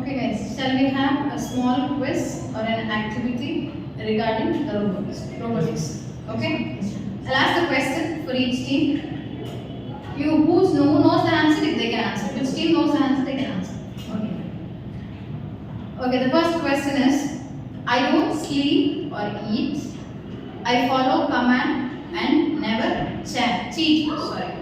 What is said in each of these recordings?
Okay guys, shall we have a small quiz or an activity regarding the robotics? Okay? I'll ask the question for each team. Who knows the answer, if they can answer. Which team knows the answer, they can answer. Okay. Okay, the first question is, I don't sleep or eat. I follow command and never cheat. Sorry.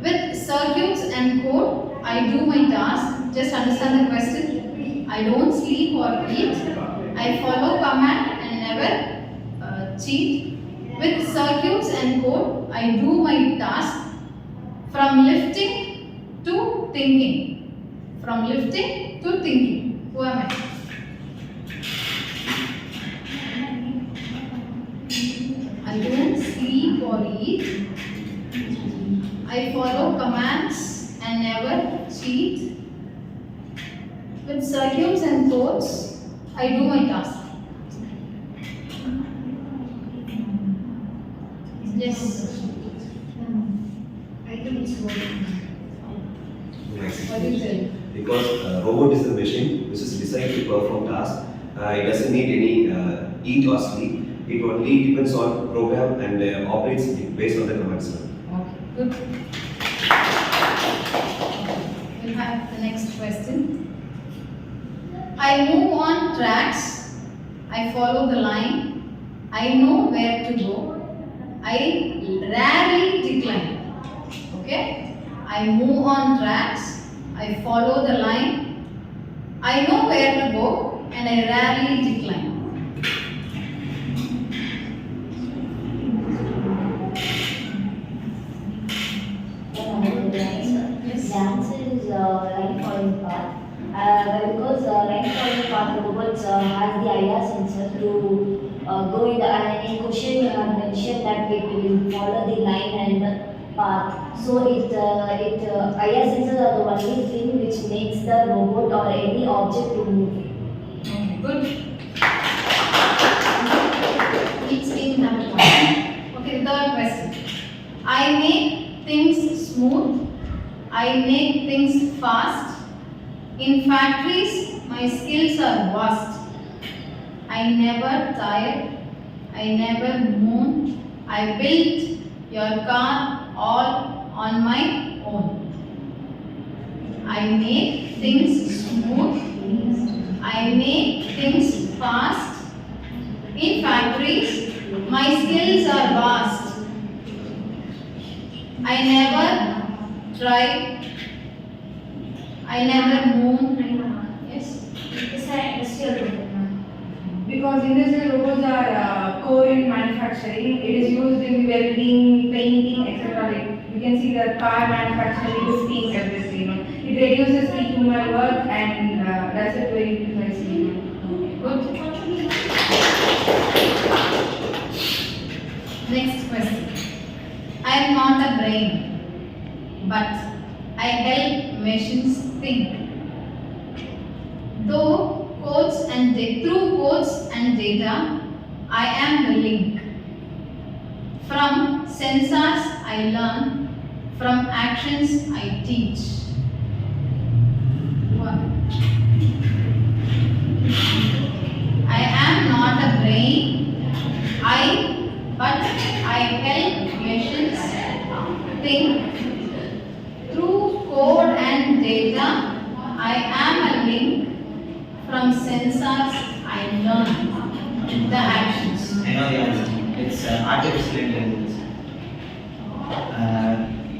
With circuits and code, I do my task. Just understand the question. I don't sleep or eat. I follow command and never cheat. With circuits and code, I do my task. From lifting to thinking. From lifting to thinking. Who am I? I don't sleep or eat. I follow commands and never cheat. With circuits and codes, I do my task. Yes. I think it's robot. What do you say? Because robot is a machine which is designed to perform tasks. It doesn't need any eat or sleep. It only depends on program and operates based on the commands. Okay, good. We'll have the next question. I move on tracks. I follow the line. I know where to go. I rarely decline. Okay? I move on tracks. I follow the line. I know where to go and I rarely decline. Yes. The answer is line following path. Because line following path robots has the IA sensor to go in the question you have mentioned that it will follow the line and the path. So IA sensors are the only thing which makes the robot or any object to move. Okay, good. Each team have a point. Okay, the third question. I make things smooth. I make things fast. In factories, my skills are vast. I never tire. I never moon. I built your car all on my own. I make things smooth. I make things fast. In factories, my skills are vast. I never try. I never moon. Yes. It's an industrial robot. Because industrial robots are core in manufacturing. It is used in welding, painting, etc. Like you can see the car manufacturing, lifting, everything. It reduces the human work and that's it very precisely. Good. Next question. I am not a brain, but I help machines think. Through codes and data, I am the link. From sensors I learn, from actions I teach. What? I am not a brain, but I help machines think. Through code and data, I am a link. From sensors, I learn the actions. I know the answer. It's artificial intelligence.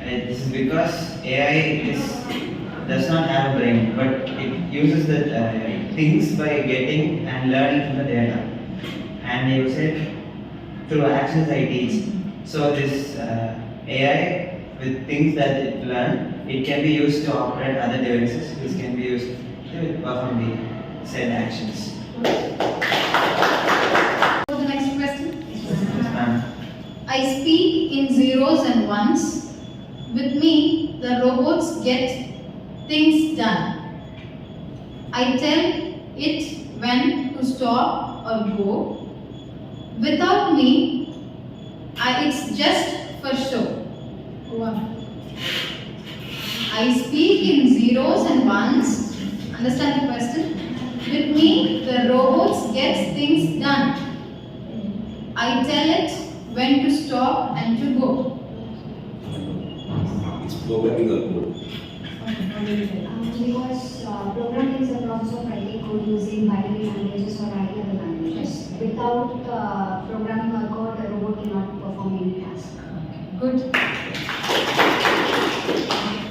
This is because AI does not have a brain, but it uses the things by getting and learning from the data. And you said through actions I teach. So this AI with things that it learned, it can be used to operate other devices, which can be used to perform the said actions. So the next question. Yes, ma'am. I speak in zeros and ones. With me, the robots get things done. I tell it when to stop or go. Without me, it's just for show. I speak in zeros and ones. Understand the gets things done. I tell it when to stop and to go. It's programming or code. Because programming is a process of writing code using binary languages or any other languages. Without programming or code, a robot cannot perform any task. Good.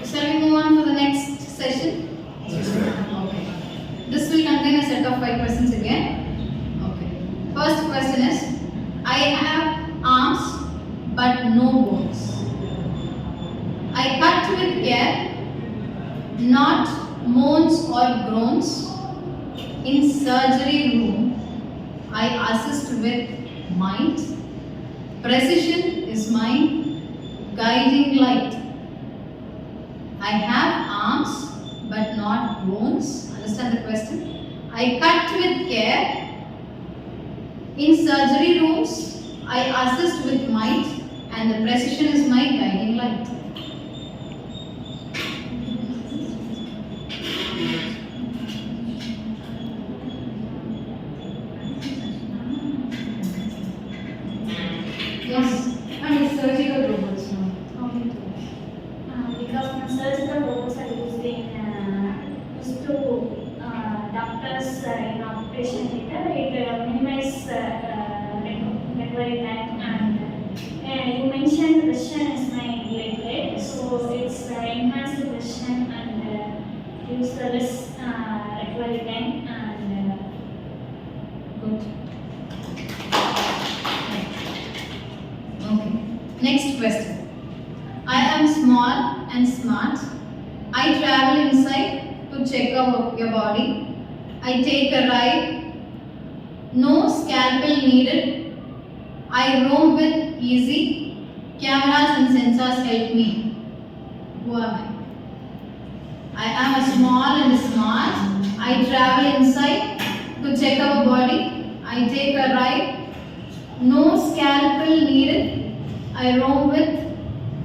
Shall we move on for the next session? Yes, ma'am. Okay. This will contain a set of 5 questions again. Okay. First question is, I have arms but no bones. I cut with care, not moans or groans. In surgery room, I assist with might. Precision is my guiding light. I have arms but not bones. Understand the question? I cut with care. In surgery rooms, I assist with might, and the precision is my guiding light. Yes. And it's surgical robots now. Because surgical robots are used to doctors in operation theater. It minimizes recovery time, and you mentioned precision is my leg, so it's enhanced precision and gives the less recovery time and Good. Okay. Next question. I am small and smart. I travel inside to check out your body. I take a ride. No scalpel needed. I roam with easy. Cameras and sensors help me. Who am I? I am a small and smart. I travel inside to check our body. I take a ride. No scalpel needed. I roam with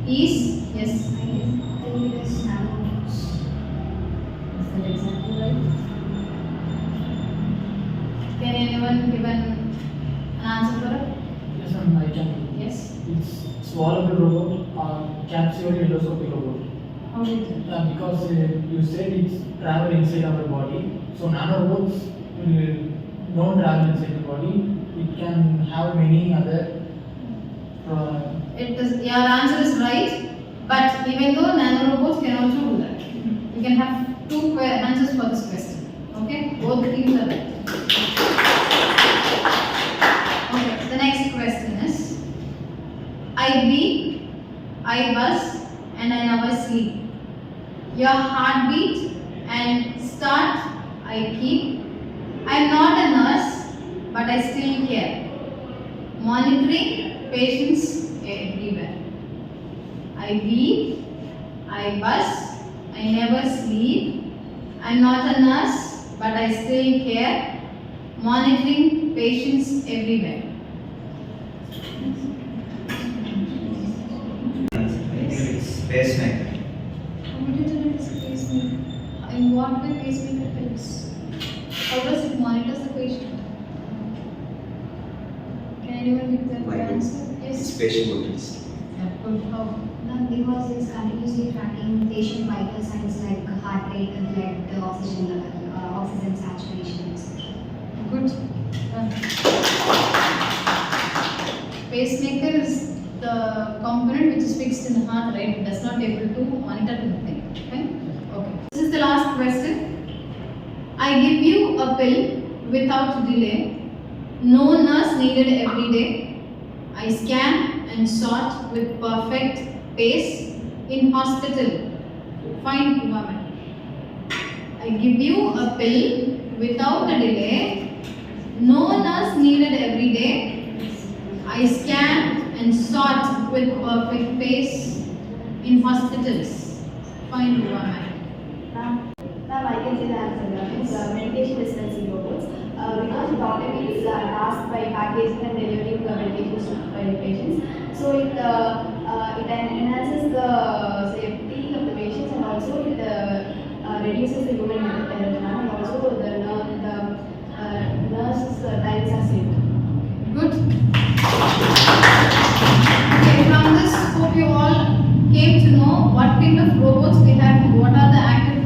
ease. Yes. I think it is nanobots. Is that exactly right? Can anyone give an answer for it? Yes, ma'am, I can. Yes. It's swallowable robot or capsule endoscopic robot. How do you think? Because you said it's travel inside our body. So nanobots will don't travel inside the body. It can have many other. Your answer is right, but even though nanorobots can also do that. You can have 2 answers for this question. Okay? Both the teams are right. Okay, the next question is, I beep, I buzz, and I never sleep. Your heartbeat and start, I keep. I'm not a nurse, but I still care. Monitoring patients everywhere. I beep, I buzz, I never sleep. I'm not a nurse, but I still care. Monitoring patients everywhere. I think it's pacemaker. How would you tell it is a pacemaker? In what way pacemaker helps? How does it monitor the patient? Can anyone give that Mine. answer? It's Yes. patient monitors. Yeah, good. How? Now, because it's continuously tracking patient vital signs like heart rate, blood oxygen level, oxygen saturation, etc. Good. Pacemaker is the component which is fixed in the heart, right? It does not able to monitor anything. Okay? Okay. This is the last question. I give you a pill without delay. No nurse needed every day. I scan and sort with perfect pace in hospital. Find who am I? I give you a pill without a delay. No nurse needed every day. I scan and sort with perfect pace in hospitals. Find who am I? Ma'am, I can say the answer. It's medication dispensing robots. Because it automates tasks by packaging and delivering the medications to patients. So it enhances the safety of the patients, and also it reduces the human error, and also the nurses class. Hope you all came to know what kind of robots we have and what are the activities